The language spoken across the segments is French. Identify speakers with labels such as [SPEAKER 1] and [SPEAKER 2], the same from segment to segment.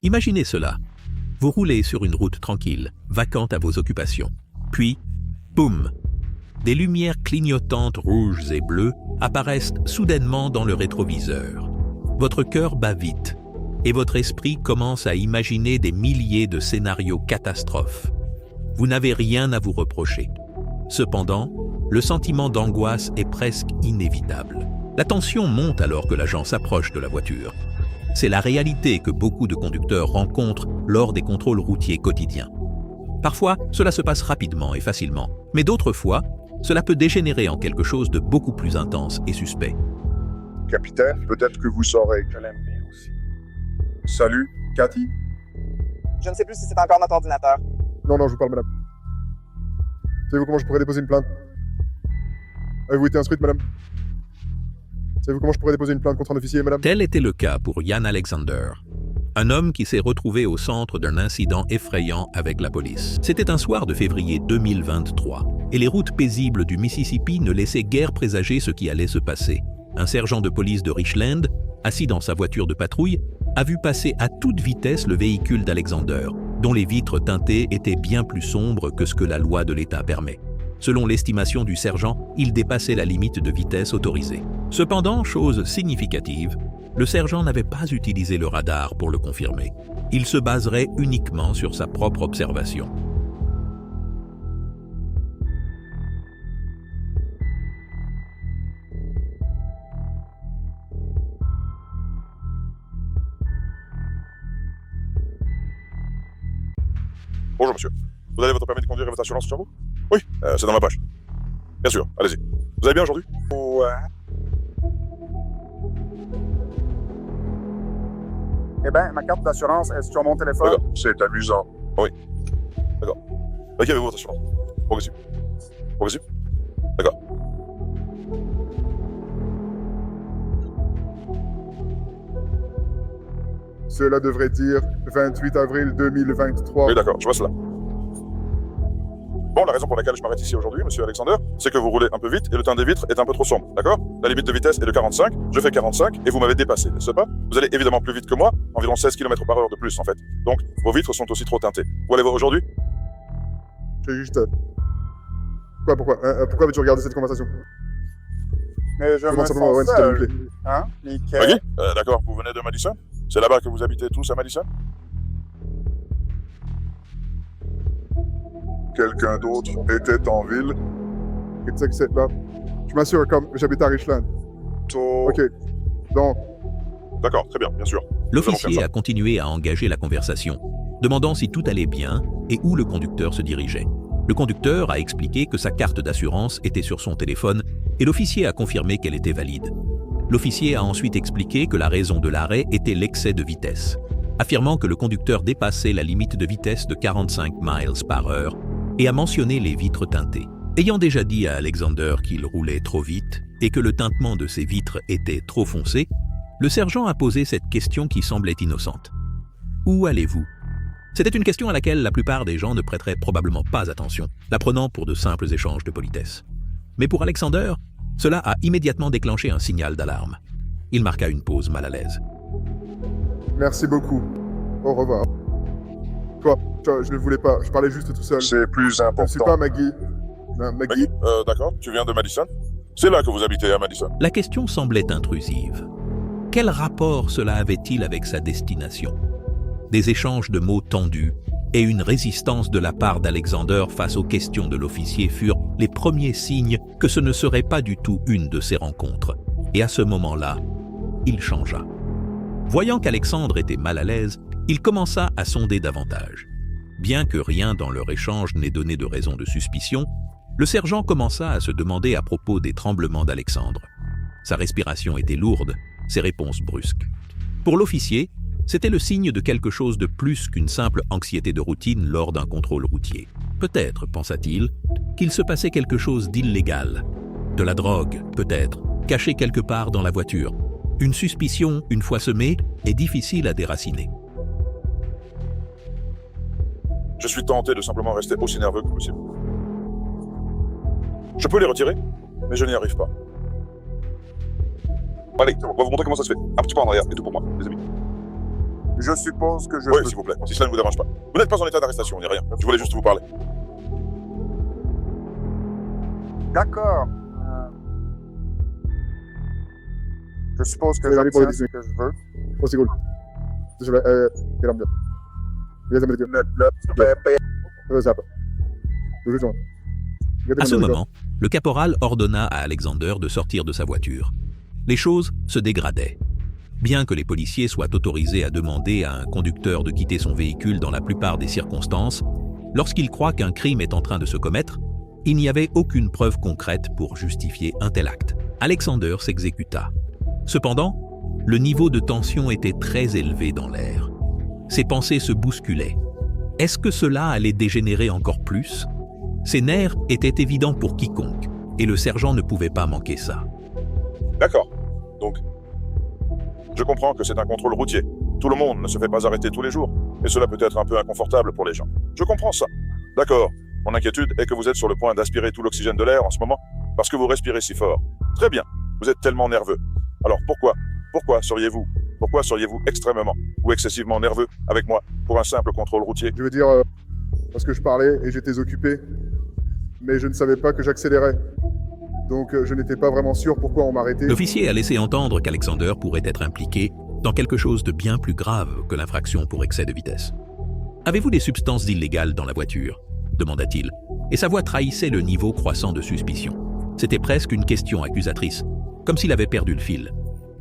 [SPEAKER 1] Imaginez cela. Vous roulez sur une route tranquille, vacante à vos occupations. Puis, boum! Des lumières clignotantes rouges et bleues apparaissent soudainement dans le rétroviseur. Votre cœur bat vite et votre esprit commence à imaginer des milliers de scénarios catastrophes. Vous n'avez rien à vous reprocher. Cependant, le sentiment d'angoisse est presque inévitable. La tension monte alors que l'agent s'approche de la voiture. C'est la réalité que beaucoup de conducteurs rencontrent lors des contrôles routiers quotidiens. Parfois, cela se passe rapidement et facilement, mais d'autres fois, cela peut dégénérer en quelque chose de beaucoup plus intense et suspect.
[SPEAKER 2] Capitaine, peut-être que vous saurez.
[SPEAKER 3] Je l'aime bien aussi.
[SPEAKER 2] Salut, Cathy?
[SPEAKER 4] Je ne sais plus si c'est encore notre ordinateur.
[SPEAKER 5] Non, je vous parle, madame. Savez-vous comment je pourrais déposer une plainte? Avez-vous été instruite, madame? Savez-vous comment je pourrais déposer une plainte contre un officier, madame?
[SPEAKER 1] Tel était le cas pour Ian Alexander, un homme qui s'est retrouvé au centre d'un incident effrayant avec la police. C'était un soir de février 2023, et les routes paisibles du Mississippi ne laissaient guère présager ce qui allait se passer. Un sergent de police de Richland, assis dans sa voiture de patrouille, a vu passer à toute vitesse le véhicule d'Alexander, dont les vitres teintées étaient bien plus sombres que ce que la loi de l'État permet. Selon l'estimation du sergent, il dépassait la limite de vitesse autorisée. Cependant, chose significative, le sergent n'avait pas utilisé le radar pour le confirmer. Il se baserait uniquement sur sa propre observation.
[SPEAKER 6] Bonjour monsieur. Vous avez votre permis de conduire et votre assurance sur vous? Oui, c'est dans ma poche. Bien sûr, allez-y. Vous allez bien aujourd'hui?
[SPEAKER 3] Ouais. Eh bien, ma carte d'assurance est sur mon téléphone.
[SPEAKER 6] D'accord.
[SPEAKER 2] C'est amusant.
[SPEAKER 6] Oui. D'accord. Avec qui avez-vous votre assurance? Progressive. Progressive? D'accord.
[SPEAKER 5] Cela devrait dire 28 avril 2023.
[SPEAKER 6] Oui, d'accord, je vois cela. Bon, la raison pour laquelle je m'arrête ici aujourd'hui, monsieur Alexander, c'est que vous roulez un peu vite et le teint des vitres est un peu trop sombre, d'accord? La limite de vitesse est de 45, je fais 45 et vous m'avez dépassé, n'est-ce pas? Vous allez évidemment plus vite que moi, environ 16 km/h de plus en fait. Donc, vos vitres sont aussi trop teintées. Où allez-vous aujourd'hui?
[SPEAKER 5] J'ai juste... Pourquoi veux-tu regarder cette conversation?
[SPEAKER 3] Mais je me
[SPEAKER 5] Comment simplement,
[SPEAKER 3] sens
[SPEAKER 5] Owen, s'il te
[SPEAKER 3] seul.
[SPEAKER 5] plaît.
[SPEAKER 3] Hein? Nickel.
[SPEAKER 6] Ok, d'accord, vous venez de Madison? C'est là-bas que vous habitez tous à Madison?
[SPEAKER 2] Quelqu'un d'autre était en ville.
[SPEAKER 5] Qu'est-ce que c'est là? Je m'assure, comme j'habite à Richland. Ok. Donc,
[SPEAKER 6] D'accord, très bien, bien sûr.
[SPEAKER 1] L'officier a continué à engager la conversation, demandant si tout allait bien et où le conducteur se dirigeait. Le conducteur a expliqué que sa carte d'assurance était sur son téléphone et l'officier a confirmé qu'elle était valide. L'officier a ensuite expliqué que la raison de l'arrêt était l'excès de vitesse, affirmant que le conducteur dépassait la limite de vitesse de 45 miles par heure et a mentionné les vitres teintées. Ayant déjà dit à Alexander qu'il roulait trop vite et que le teintement de ses vitres était trop foncé, le sergent a posé cette question qui semblait innocente. « Où allez-vous » C'était une question à laquelle la plupart des gens ne prêteraient probablement pas attention, la prenant pour de simples échanges de politesse. Mais pour Alexander, cela a immédiatement déclenché un signal d'alarme. Il marqua une pause mal à l'aise.
[SPEAKER 5] merci beaucoup. Au revoir. Toi, je ne voulais pas, je parlais juste tout seul.
[SPEAKER 2] C'est plus
[SPEAKER 5] Je ne suis
[SPEAKER 2] important.
[SPEAKER 5] pas Maggie. Non, Maggie.
[SPEAKER 6] D'accord, tu viens de Madison? C'est là que vous habitez à Madison?
[SPEAKER 1] La question semblait intrusive. Quel rapport cela avait-il avec sa destination? Des échanges de mots tendus et une résistance de la part d'Alexander face aux questions de l'officier furent les premiers signes que ce ne serait pas du tout une de ces rencontres. Et à ce moment-là, il changea. Voyant qu'Alexandre était mal à l'aise, il commença à sonder davantage. Bien que rien dans leur échange n'ait donné de raison de suspicion, le sergent commença à se demander à propos des tremblements d'Alexandre. Sa respiration était lourde, ses réponses brusques. Pour l'officier, c'était le signe de quelque chose de plus qu'une simple anxiété de routine lors d'un contrôle routier. Peut-être, pensa-t-il, qu'il se passait quelque chose d'illégal. De la drogue, peut-être, cachée quelque part dans la voiture. Une suspicion, une fois semée, est difficile à déraciner.
[SPEAKER 6] Je suis tenté de simplement rester aussi nerveux que possible. Je peux les retirer, mais je n'y arrive pas. Allez, on va vous montrer comment ça se fait. Un petit pas en arrière et tout pour moi, les amis.
[SPEAKER 3] Je suppose que je
[SPEAKER 6] Oui,
[SPEAKER 3] peux...
[SPEAKER 6] s'il vous plaît, si cela ne vous dérange pas. Vous n'êtes pas en état d'arrestation, il n'y a rien. Je voulais juste vous parler.
[SPEAKER 3] D'accord. Je suppose que
[SPEAKER 5] Allez, pour
[SPEAKER 3] j'obtiens
[SPEAKER 5] les
[SPEAKER 3] ce que je veux.
[SPEAKER 5] Oh, c'est cool. Désolé, quel homme.
[SPEAKER 1] À ce moment, le caporal ordonna à Alexander de sortir de sa voiture. Les choses se dégradaient. Bien que les policiers soient autorisés à demander à un conducteur de quitter son véhicule dans la plupart des circonstances, lorsqu'il croit qu'un crime est en train de se commettre, il n'y avait aucune preuve concrète pour justifier un tel acte. Alexander s'exécuta. Cependant, le niveau de tension était très élevé dans l'air. Ses pensées se bousculaient. Est-ce que cela allait dégénérer encore plus? Ses nerfs étaient évidents pour quiconque, et le sergent ne pouvait pas manquer ça.
[SPEAKER 6] D'accord. Donc, je comprends que c'est un contrôle routier. Tout le monde ne se fait pas arrêter tous les jours, et cela peut être un peu inconfortable pour les gens. Je comprends ça. D'accord. Mon inquiétude est que vous êtes sur le point d'aspirer tout l'oxygène de l'air en ce moment, parce que vous respirez si fort. Très bien. Vous êtes tellement nerveux. Alors pourquoi seriez-vous extrêmement ou excessivement nerveux avec moi pour un simple contrôle routier?
[SPEAKER 5] Je veux dire, parce que je parlais et j'étais occupé, mais je ne savais pas que j'accélérais. Donc je n'étais pas vraiment sûr pourquoi on m'arrêtait.
[SPEAKER 1] L'officier a laissé entendre qu'Alexander pourrait être impliqué dans quelque chose de bien plus grave que l'infraction pour excès de vitesse. « Avez-vous des substances illégales dans la voiture ?» demanda-t-il, et sa voix trahissait le niveau croissant de suspicion. C'était presque une question accusatrice, comme s'il avait perdu le fil.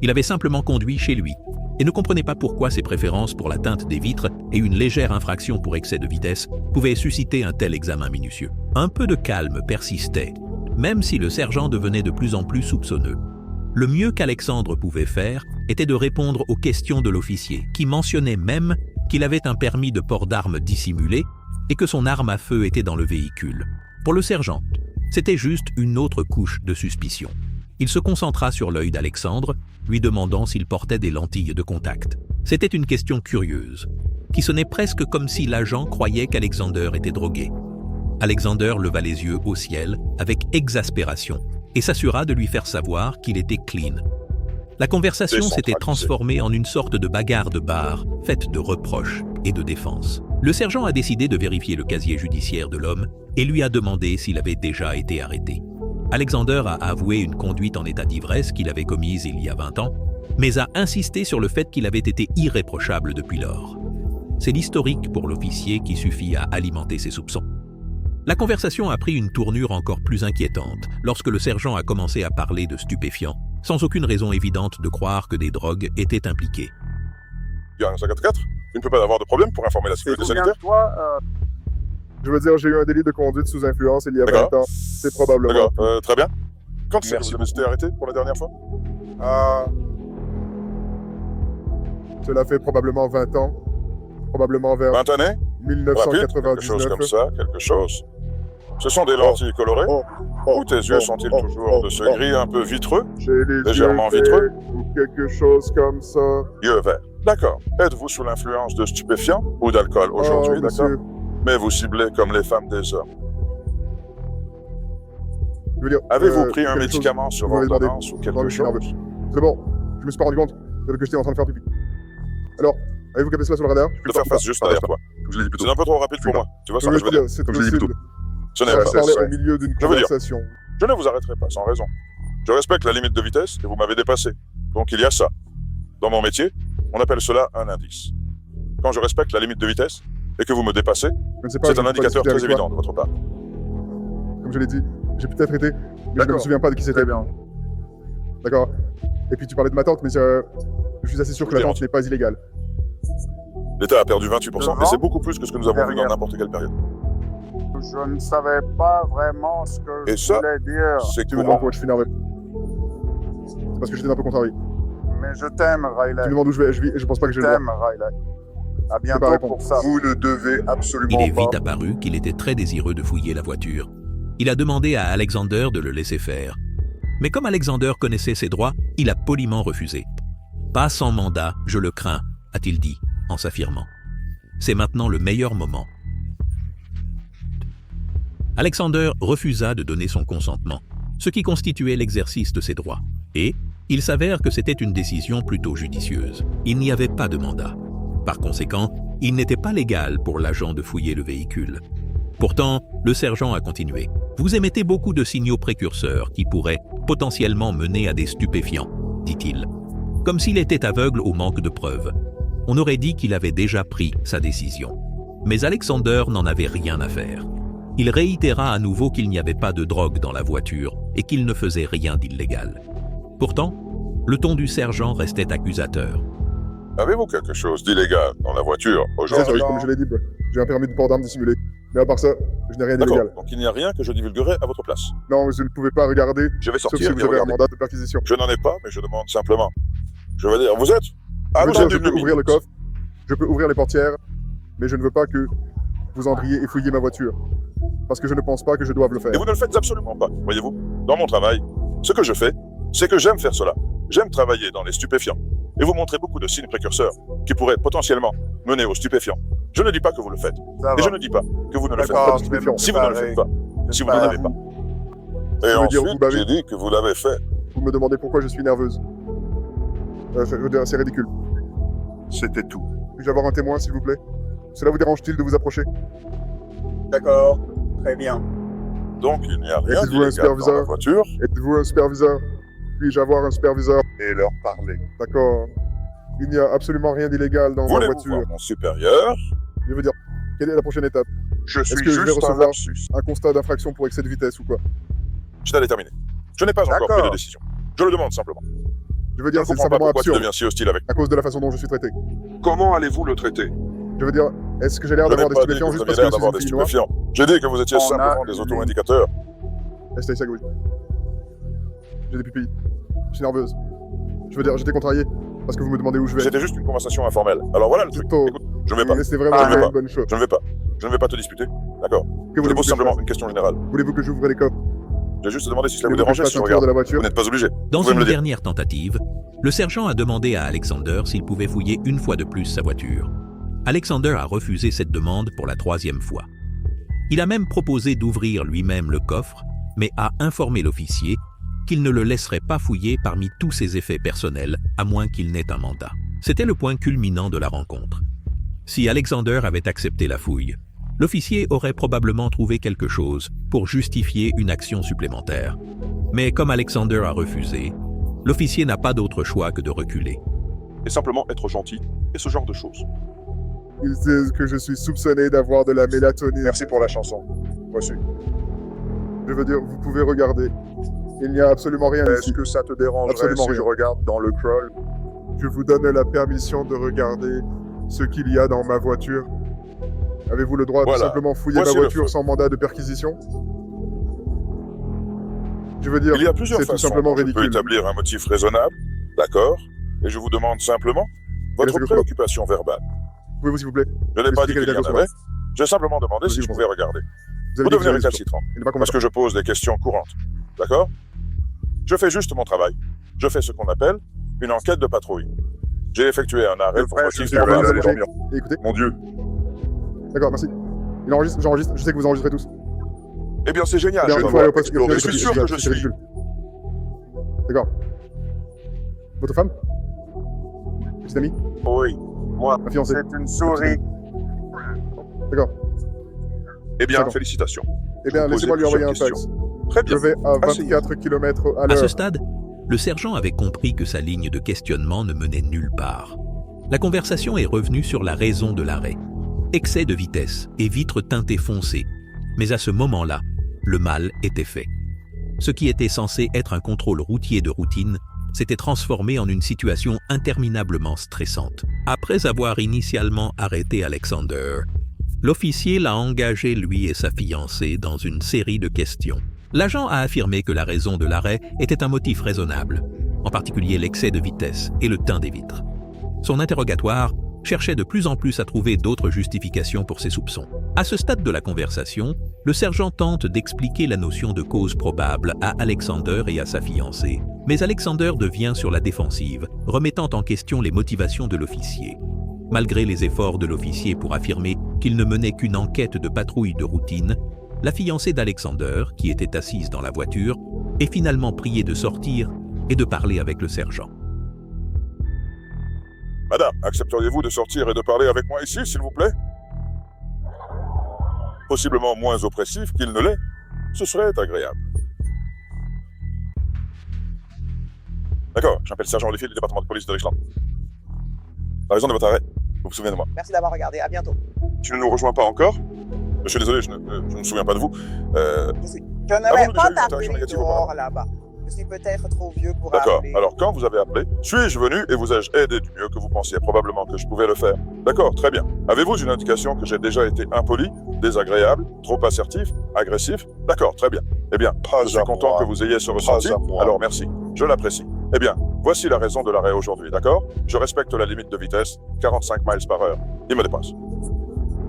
[SPEAKER 1] Il avait simplement conduit chez lui et ne comprenait pas pourquoi ses préférences pour la teinte des vitres et une légère infraction pour excès de vitesse pouvaient susciter un tel examen minutieux. Un peu de calme persistait, même si le sergent devenait de plus en plus soupçonneux. Le mieux qu'Alexandre pouvait faire était de répondre aux questions de l'officier, qui mentionnait même qu'il avait un permis de port d'armes dissimulé et que son arme à feu était dans le véhicule. Pour le sergent, c'était juste une autre couche de suspicion. Il se concentra sur l'œil d'Alexandre, lui demandant s'il portait des lentilles de contact. C'était une question curieuse, qui sonnait presque comme si l'agent croyait qu'Alexander était drogué. Alexander leva les yeux au ciel avec exaspération et s'assura de lui faire savoir qu'il était clean. La conversation s'était transformée en une sorte de bagarre de bar, faite de reproches et de défense. Le sergent a décidé de vérifier le casier judiciaire de l'homme et lui a demandé s'il avait déjà été arrêté. Alexander a avoué une conduite en état d'ivresse qu'il avait commise il y a 20 ans, mais a insisté sur le fait qu'il avait été irréprochable depuis lors. C'est l'historique pour l'officier qui suffit à alimenter ses soupçons. La conversation a pris une tournure encore plus inquiétante lorsque le sergent a commencé à parler de stupéfiants, sans aucune raison évidente de croire que des drogues étaient impliquées.
[SPEAKER 6] Il y a un 54, il ne peut pas avoir de problème pour informer la sécurité sanitaire.
[SPEAKER 5] Je veux dire, j'ai eu un délit de conduite sous influence il y a 20 ans. C'est probablement...
[SPEAKER 6] D'accord, très bien. Quand est-ce que vous avez été arrêté pour la dernière fois?
[SPEAKER 5] Cela fait probablement 20 ans. Probablement vers
[SPEAKER 6] 20 années?
[SPEAKER 5] 1999.
[SPEAKER 6] Quelque chose comme ça, quelque chose. Ce sont des lentilles colorées? Ou tes yeux sont-ils toujours de ce gris un peu vitreux?
[SPEAKER 5] J'ai les
[SPEAKER 6] légèrement
[SPEAKER 5] yeux
[SPEAKER 6] vitreux?
[SPEAKER 5] ou quelque chose comme ça.
[SPEAKER 6] Yeux verts. D'accord. Êtes-vous sous l'influence de stupéfiants ou d'alcool aujourd'hui, d'accord? Mais vous ciblez comme les femmes des hommes.
[SPEAKER 5] Je veux dire,
[SPEAKER 6] Avez-vous pris un
[SPEAKER 5] quelque
[SPEAKER 6] médicament
[SPEAKER 5] chose
[SPEAKER 6] sur
[SPEAKER 5] vous m'avez demandé.
[SPEAKER 6] ordonnance ou
[SPEAKER 5] Non,
[SPEAKER 6] quelque
[SPEAKER 5] mais je suis nerveux.
[SPEAKER 6] chose?
[SPEAKER 5] C'est bon, je me suis pas rendu compte que j'étais en train de faire pipi. Alors, avez-vous capté cela sur le radar?
[SPEAKER 6] De faire face juste derrière toi.
[SPEAKER 2] Comme je l'ai dit plus
[SPEAKER 6] C'est
[SPEAKER 2] tôt.
[SPEAKER 6] un peu trop rapide pour moi. Tu vois ça,
[SPEAKER 5] Oui,
[SPEAKER 6] je veux dire.
[SPEAKER 5] c'est
[SPEAKER 2] comme je l'ai dit plus
[SPEAKER 5] possible.
[SPEAKER 6] Ce n'est
[SPEAKER 5] Ça
[SPEAKER 6] pas
[SPEAKER 5] parlait
[SPEAKER 6] ça.
[SPEAKER 5] au milieu d'une
[SPEAKER 6] Je veux dire-
[SPEAKER 5] conversation.
[SPEAKER 6] Je ne vous arrêterai pas sans raison. Je respecte la limite de vitesse et vous m'avez dépassé. Donc il y a ça. Dans mon métier, on appelle cela un indice. Quand je respecte la limite de vitesse et que vous me dépassez,
[SPEAKER 5] Je ne sais pas,
[SPEAKER 6] c'est
[SPEAKER 5] je
[SPEAKER 6] un
[SPEAKER 5] ne peux pas
[SPEAKER 6] indicateur
[SPEAKER 5] discuter
[SPEAKER 6] très
[SPEAKER 5] avec toi.
[SPEAKER 6] évident de votre part.
[SPEAKER 5] Comme je l'ai dit, j'ai peut-être été, mais je ne me
[SPEAKER 2] D'accord.
[SPEAKER 5] souviens pas de qui c'était.
[SPEAKER 2] Très bien.
[SPEAKER 5] D'accord. Et puis tu parlais de ma tante, mais je suis assez sûr que la tente n'est pas illégale.
[SPEAKER 6] L'État a perdu 28%, mais
[SPEAKER 3] Non.
[SPEAKER 6] c'est beaucoup plus que ce que nous avons vu dans
[SPEAKER 3] Derrière.
[SPEAKER 6] n'importe quelle période.
[SPEAKER 3] Je ne savais pas vraiment ce que
[SPEAKER 6] Et
[SPEAKER 3] je
[SPEAKER 6] ça,
[SPEAKER 3] voulais dire,
[SPEAKER 6] C'est
[SPEAKER 5] Tu me demandes
[SPEAKER 6] courant.
[SPEAKER 5] pourquoi je suis nerveux. C'est parce que j'étais un peu contrarié.
[SPEAKER 3] mais je t'aime,
[SPEAKER 5] Tu me
[SPEAKER 3] Riley.
[SPEAKER 5] demandes où je vis et je pense pas que j'ai
[SPEAKER 3] Je
[SPEAKER 5] le droit.
[SPEAKER 3] t'aime, Riley. À
[SPEAKER 5] pas
[SPEAKER 3] bientôt
[SPEAKER 5] répondre.
[SPEAKER 3] pour ça.
[SPEAKER 2] Vous ne devez
[SPEAKER 1] Il
[SPEAKER 2] absolument
[SPEAKER 1] est
[SPEAKER 2] pas.
[SPEAKER 1] vite apparu qu'il était très désireux de fouiller la voiture. Il a demandé à Alexander de le laisser faire. Mais comme Alexander connaissait ses droits, il a poliment refusé. « Pas sans mandat, je le crains », a-t-il dit, en s'affirmant. C'est maintenant le meilleur moment. Alexander refusa de donner son consentement, ce qui constituait l'exercice de ses droits. Et il s'avère que c'était une décision plutôt judicieuse. Il n'y avait pas de mandat. Par conséquent, il n'était pas légal pour l'agent de fouiller le véhicule. Pourtant, le sergent a continué. Vous émettez beaucoup de signaux précurseurs qui pourraient potentiellement mener à des stupéfiants, dit-il. Comme s'il était aveugle au manque de preuves. On aurait dit qu'il avait déjà pris sa décision. Mais Alexander n'en avait rien à faire. Il réitéra à nouveau qu'il n'y avait pas de drogue dans la voiture et qu'il ne faisait rien d'illégal. Pourtant, le ton du sergent restait accusateur.
[SPEAKER 6] Avez-vous quelque chose d'illégal dans la voiture
[SPEAKER 5] C'est ça,
[SPEAKER 6] aujourd'hui?
[SPEAKER 5] comme je l'ai dit, j'ai un permis de port d'armes dissimulé. Mais à part ça, je n'ai rien
[SPEAKER 6] D'accord,
[SPEAKER 5] d'illégal.
[SPEAKER 6] donc il n'y a rien que je divulguerai à votre place.
[SPEAKER 5] Non, je ne pouvais pas regarder,
[SPEAKER 6] Je vais
[SPEAKER 5] sauf
[SPEAKER 6] sortir
[SPEAKER 5] si vous
[SPEAKER 6] et
[SPEAKER 5] avez un
[SPEAKER 6] regarder.
[SPEAKER 5] mandat de perquisition.
[SPEAKER 6] Je n'en ai pas, mais je demande simplement. Je veux dire, vous êtes
[SPEAKER 5] Je veux dire,
[SPEAKER 6] agent
[SPEAKER 5] je peux
[SPEAKER 6] d'une
[SPEAKER 5] ouvrir le
[SPEAKER 6] minute.
[SPEAKER 5] coffre, je peux ouvrir les portières, mais je ne veux pas que vous entriez et fouilliez ma voiture. Parce que je ne pense pas que je doive le faire.
[SPEAKER 6] Et vous ne le faites absolument pas, voyez-vous. Dans mon travail, ce que je fais, c'est que j'aime faire cela. J'aime travailler dans les stupéfiants. Et vous montrez beaucoup de signes précurseurs qui pourraient potentiellement mener aux stupéfiants. Je ne dis pas que vous le faites.
[SPEAKER 3] Ça
[SPEAKER 6] Et
[SPEAKER 3] va.
[SPEAKER 6] je ne dis pas que vous ne le faites
[SPEAKER 3] D'accord,
[SPEAKER 6] pas.
[SPEAKER 3] je vais me
[SPEAKER 6] Si vous ne le
[SPEAKER 3] préparer.
[SPEAKER 6] faites pas, si vous n'en avez pas. Et
[SPEAKER 5] Ça veut dire,
[SPEAKER 6] ensuite,
[SPEAKER 5] vous m'avez-
[SPEAKER 6] j'ai dit que vous l'avez fait.
[SPEAKER 5] Vous me demandez pourquoi je suis nerveuse. Je veux dire, c'est ridicule.
[SPEAKER 2] C'était tout.
[SPEAKER 5] Puis-je avoir un témoin, s'il vous plaît? Cela vous dérange-t-il de vous approcher?
[SPEAKER 3] D'accord, très bien.
[SPEAKER 6] Donc, il n'y a rien
[SPEAKER 5] Êtes-vous un
[SPEAKER 6] d'illégal dans la
[SPEAKER 5] superviseur?
[SPEAKER 6] voiture.
[SPEAKER 5] Êtes-vous un superviseur? Puis-je avoir un superviseur?
[SPEAKER 2] Et leur parler.
[SPEAKER 5] D'accord. Il n'y a absolument rien d'illégal dans ma
[SPEAKER 6] Voulez-vous
[SPEAKER 5] voiture.
[SPEAKER 6] voir mon supérieur?
[SPEAKER 5] Je veux dire, quelle est la prochaine étape?
[SPEAKER 2] Je suis
[SPEAKER 5] que je vais
[SPEAKER 2] juste un
[SPEAKER 5] recevoir-
[SPEAKER 2] lapsus.
[SPEAKER 5] Un constat d'infraction pour excès de vitesse ou quoi?
[SPEAKER 6] Je t'allais terminer. Je n'ai pas encore
[SPEAKER 3] D'accord.
[SPEAKER 6] pris de décision. Je le demande simplement.
[SPEAKER 5] Je veux
[SPEAKER 6] Je
[SPEAKER 5] dire,
[SPEAKER 6] ne
[SPEAKER 5] c'est
[SPEAKER 6] comprends pas
[SPEAKER 5] simplement
[SPEAKER 6] pourquoi tu
[SPEAKER 5] absurde
[SPEAKER 6] deviens si hostile avec.
[SPEAKER 5] à cause de la façon dont je suis traité.
[SPEAKER 2] Comment allez-vous le traiter?
[SPEAKER 5] Je veux dire, est-ce que j'ai l'air
[SPEAKER 6] Je n'ai
[SPEAKER 5] d'avoir des
[SPEAKER 6] pas dit que
[SPEAKER 5] stupéfiants
[SPEAKER 6] vous
[SPEAKER 5] juste
[SPEAKER 6] aviez
[SPEAKER 5] parce que
[SPEAKER 6] l'air
[SPEAKER 5] je suis
[SPEAKER 6] d'avoir
[SPEAKER 5] une
[SPEAKER 6] des
[SPEAKER 5] fille noire?
[SPEAKER 6] stupéfiants. J'ai dit que vous étiez
[SPEAKER 3] On
[SPEAKER 6] simplement
[SPEAKER 3] a
[SPEAKER 6] des
[SPEAKER 3] une-
[SPEAKER 6] auto-indicateurs.
[SPEAKER 5] Restez ça, oui. J'ai des pupilles. Je suis nerveuse. Je veux dire, j'étais contrarié parce que vous me demandez où je vais.
[SPEAKER 6] C'était juste une conversation informelle. Alors voilà le truc.
[SPEAKER 5] Plutôt.
[SPEAKER 6] Écoute, je ne vais pas.
[SPEAKER 5] Et c'est vraiment
[SPEAKER 6] je ne vais
[SPEAKER 5] une
[SPEAKER 6] pas.
[SPEAKER 5] bonne chose.
[SPEAKER 6] Je ne vais pas. Je ne vais pas te disputer. D'accord.
[SPEAKER 5] Que
[SPEAKER 6] Je te
[SPEAKER 5] voulez-vous
[SPEAKER 6] pose
[SPEAKER 5] que je
[SPEAKER 6] simplement
[SPEAKER 5] fasse?
[SPEAKER 6] une question générale.
[SPEAKER 5] Voulez-vous que j'ouvre les coffres?
[SPEAKER 6] J'ai juste demandé si cela vous
[SPEAKER 5] Voulez-vous que je
[SPEAKER 6] dérangeait
[SPEAKER 5] fasse
[SPEAKER 6] si
[SPEAKER 5] un
[SPEAKER 6] je
[SPEAKER 5] tour
[SPEAKER 6] regarde.
[SPEAKER 5] de la voiture?
[SPEAKER 6] Vous n'êtes pas obligé.
[SPEAKER 1] Dans
[SPEAKER 6] Vous pouvez me
[SPEAKER 1] une
[SPEAKER 6] le dire.
[SPEAKER 1] dernière tentative, le sergent a demandé à Alexander s'il pouvait fouiller une fois de plus sa voiture. Alexander a refusé cette demande pour la 3e fois. Il a même proposé d'ouvrir lui-même le coffre, mais a informé l'officier qu'il ne le laisserait pas fouiller parmi tous ses effets personnels, à moins qu'il n'ait un mandat. C'était le point culminant de la rencontre. Si Alexander avait accepté la fouille, l'officier aurait probablement trouvé quelque chose pour justifier une action supplémentaire. Mais comme Alexander a refusé, l'officier n'a pas d'autre choix que de reculer.
[SPEAKER 6] Et simplement être gentil et ce genre de choses.
[SPEAKER 5] Ils disent que je suis soupçonné d'avoir de la mélatonine.
[SPEAKER 2] Merci pour la chanson. Reçu.
[SPEAKER 5] Je veux dire, vous pouvez regarder. Il n'y a absolument rien
[SPEAKER 2] Est-ce
[SPEAKER 5] ici.
[SPEAKER 2] que ça te dérangerait
[SPEAKER 5] Absolument
[SPEAKER 2] si
[SPEAKER 5] rien.
[SPEAKER 2] je regarde dans le crawl?
[SPEAKER 5] Je vous donne la permission de regarder ce qu'il y a dans ma voiture. Avez-vous le droit
[SPEAKER 6] Voilà.
[SPEAKER 5] de simplement fouiller
[SPEAKER 6] Voici
[SPEAKER 5] ma
[SPEAKER 6] le
[SPEAKER 5] voiture
[SPEAKER 6] feu.
[SPEAKER 5] sans mandat de perquisition? Je veux dire,
[SPEAKER 6] Il y a plusieurs
[SPEAKER 5] c'est tout
[SPEAKER 6] façons
[SPEAKER 5] simplement
[SPEAKER 6] dont je peux
[SPEAKER 5] ridicule.
[SPEAKER 6] établir un motif raisonnable. D'accord. Et je vous demande simplement votre
[SPEAKER 5] Quel est ce que
[SPEAKER 6] préoccupation verbale.
[SPEAKER 5] Pouvez-vous, s'il vous plaît?
[SPEAKER 6] Je n'ai pas dit
[SPEAKER 5] Expliquez
[SPEAKER 6] qu'il y
[SPEAKER 5] les
[SPEAKER 6] en
[SPEAKER 5] choses,
[SPEAKER 6] avait. J'ai simplement demandé si
[SPEAKER 5] Vas-y,
[SPEAKER 6] je pouvais regarder.
[SPEAKER 5] Vous
[SPEAKER 6] Vous
[SPEAKER 5] avez dit que
[SPEAKER 6] devenez
[SPEAKER 5] vous avez
[SPEAKER 6] récalcitrant.
[SPEAKER 5] Il n'est pas
[SPEAKER 6] Parce
[SPEAKER 5] convaincant.
[SPEAKER 6] que je pose des questions courantes. D'accord? Je fais juste mon travail. Je fais ce qu'on appelle une enquête de patrouille. J'ai effectué un arrêt pour
[SPEAKER 2] frère,
[SPEAKER 6] motif
[SPEAKER 2] je
[SPEAKER 5] vais
[SPEAKER 2] vais
[SPEAKER 5] vous
[SPEAKER 2] aller
[SPEAKER 5] approcher.
[SPEAKER 2] dormir.
[SPEAKER 5] Et écoutez,
[SPEAKER 2] Mon Dieu.
[SPEAKER 5] d'accord, merci. Il enregistre, j'enregistre, je sais que vous enregistrez tous.
[SPEAKER 6] Eh bien, c'est génial.
[SPEAKER 5] Bien,
[SPEAKER 6] Je
[SPEAKER 5] il faut
[SPEAKER 6] dois
[SPEAKER 5] aller au poste.
[SPEAKER 6] explorer. Je suis sûr que je
[SPEAKER 5] C'est
[SPEAKER 6] suis.
[SPEAKER 5] ridicule. D'accord. Votre femme? Petite amie?
[SPEAKER 3] Oui, moi,
[SPEAKER 5] Ma fiancée?
[SPEAKER 3] c'est une souris.
[SPEAKER 5] D'accord.
[SPEAKER 6] Eh bien,
[SPEAKER 5] D'accord.
[SPEAKER 6] félicitations.
[SPEAKER 5] Eh bien,
[SPEAKER 6] vous
[SPEAKER 5] laissez-moi lui
[SPEAKER 6] posez
[SPEAKER 5] envoyer un
[SPEAKER 6] plusieurs
[SPEAKER 5] fax.
[SPEAKER 6] Très
[SPEAKER 5] Je
[SPEAKER 6] bien.
[SPEAKER 5] vais à
[SPEAKER 6] Asseyez.
[SPEAKER 5] 24 km à
[SPEAKER 1] À ce
[SPEAKER 5] l'heure.
[SPEAKER 1] stade, le sergent avait compris que sa ligne de questionnement ne menait nulle part. La conversation est revenue sur la raison de l'arrêt. Excès de vitesse et vitres teintées foncées. Mais à ce moment-là, le mal était fait. Ce qui était censé être un contrôle routier de routine s'était transformé en une situation interminablement stressante. Après avoir initialement arrêté Alexander, l'officier l'a engagé, lui et sa fiancée, dans une série de questions. L'agent a affirmé que la raison de l'arrêt était un motif raisonnable, en particulier l'excès de vitesse et le teint des vitres. Son interrogatoire cherchait de plus en plus à trouver d'autres justifications pour ses soupçons. À ce stade de la conversation, le sergent tente d'expliquer la notion de cause probable à Alexander et à sa fiancée, mais Alexander devient sur la défensive, remettant en question les motivations de l'officier. Malgré les efforts de l'officier pour affirmer qu'il ne menait qu'une enquête de patrouille de routine, la fiancée d'Alexander, qui était assise dans la voiture, est finalement priée de sortir et de parler avec le sergent.
[SPEAKER 6] Madame, accepteriez-vous de sortir et de parler avec moi ici, s'il vous plaît? Possiblement moins oppressif qu'il ne l'est, ce serait agréable. D'accord, je m'appelle Sergent Holyfield du département de police de Richland. La raison de votre arrêt, vous vous souvenez de moi?
[SPEAKER 4] Merci d'avoir regardé. À bientôt.
[SPEAKER 6] Tu ne nous rejoins pas encore? Je suis désolé, je ne me souviens pas de vous.
[SPEAKER 4] Je ne
[SPEAKER 6] Avons-nous
[SPEAKER 4] vais
[SPEAKER 6] déjà
[SPEAKER 4] pas
[SPEAKER 6] eu une interaction
[SPEAKER 4] t'appeler
[SPEAKER 6] négative
[SPEAKER 4] dehors là-bas. Je suis peut-être trop vieux pour
[SPEAKER 6] D'accord,
[SPEAKER 4] appeler.
[SPEAKER 6] alors quand vous avez appelé, suis-je venu et vous ai-je aidé du mieux que vous pensiez probablement que je pouvais le faire? D'accord, très bien. Avez-vous une indication que j'ai déjà été impoli, désagréable, trop assertif, agressif? D'accord, très bien. Eh bien, je suis content que vous ayez ce ressenti, alors merci, je l'apprécie. Eh bien, voici la raison de l'arrêt aujourd'hui, d'accord? Je respecte la limite de vitesse, 45 miles par heure. Il me dépasse.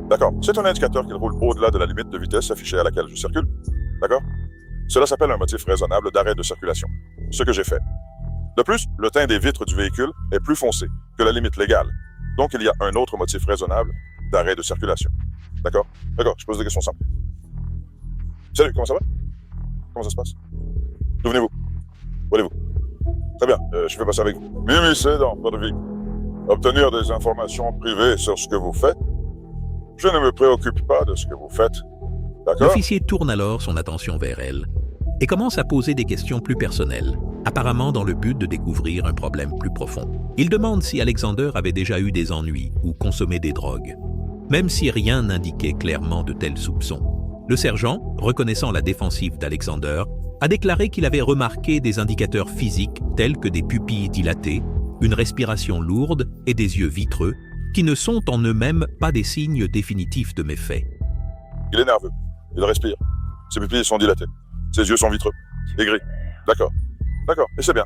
[SPEAKER 6] D'accord, c'est un indicateur qu'il roule au-delà de la limite de vitesse affichée à laquelle je circule. D'accord? Cela s'appelle un motif raisonnable d'arrêt de circulation. Ce que j'ai fait. De plus, le teint des vitres du véhicule est plus foncé que la limite légale. Donc, il y a un autre motif raisonnable d'arrêt de circulation. D'accord? D'accord, je pose des questions simples. Salut, comment ça va? Comment ça se passe? D'où venez-vous? Où allez-vous? Très bien, je vais passer avec vous. M'immiscer dans votre vie. Obtenir des informations privées sur ce que vous faites. Je ne me préoccupe pas de ce que vous faites. D'accord?
[SPEAKER 1] L'officier tourne alors son attention vers elle et commence à poser des questions plus personnelles, apparemment dans le but de découvrir un problème plus profond. Il demande si Alexander avait déjà eu des ennuis ou consommé des drogues. Même si rien n'indiquait clairement de tels soupçons, le sergent, reconnaissant la défensive d'Alexander, a déclaré qu'il avait remarqué des indicateurs physiques tels que des pupilles dilatées, une respiration lourde et des yeux vitreux, qui ne sont en eux-mêmes pas des signes définitifs de méfaits.
[SPEAKER 6] Il est nerveux. Il respire. Ses pupilles sont dilatées. Ses yeux sont vitreux. Et gris. D'accord. D'accord. Et c'est bien.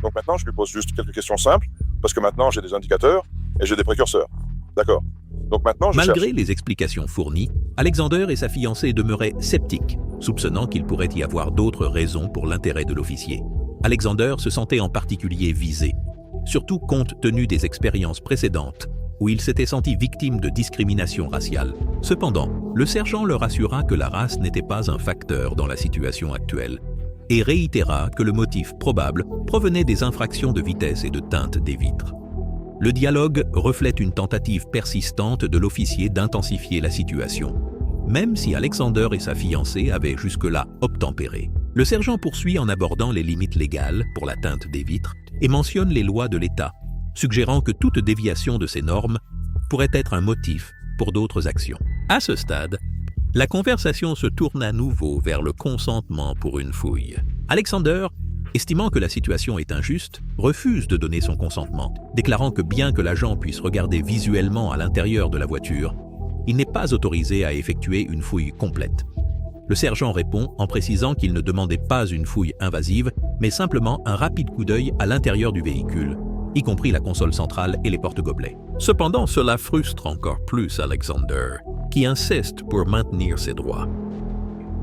[SPEAKER 6] Donc maintenant, je lui pose juste quelques questions simples, parce que maintenant, j'ai des indicateurs et j'ai des précurseurs. D'accord. Donc maintenant, je
[SPEAKER 1] Malgré
[SPEAKER 6] cherche.
[SPEAKER 1] les explications fournies, Alexander et sa fiancée demeuraient sceptiques, soupçonnant qu'il pourrait y avoir d'autres raisons pour l'intérêt de l'officier. Alexander se sentait en particulier visé, surtout compte tenu des expériences précédentes, où il s'était senti victime de discrimination raciale. Cependant, le sergent leur assura que la race n'était pas un facteur dans la situation actuelle, et réitéra que le motif probable provenait des infractions de vitesse et de teinte des vitres. Le dialogue reflète une tentative persistante de l'officier d'intensifier la situation, même si Alexander et sa fiancée avaient jusque-là obtempéré. Le sergent poursuit en abordant les limites légales pour la teinte des vitres et mentionne les lois de l'État, suggérant que toute déviation de ces normes pourrait être un motif pour d'autres actions. À ce stade, la conversation se tourne à nouveau vers le consentement pour une fouille. Alexander, estimant que la situation est injuste, refuse de donner son consentement, déclarant que bien que l'agent puisse regarder visuellement à l'intérieur de la voiture, il n'est pas autorisé à effectuer une fouille complète. Le sergent répond en précisant qu'il ne demandait pas une fouille invasive, mais simplement un rapide coup d'œil à l'intérieur du véhicule, y compris la console centrale et les porte-gobelets. Cependant, cela frustre encore plus Alexander, qui insiste pour maintenir ses droits.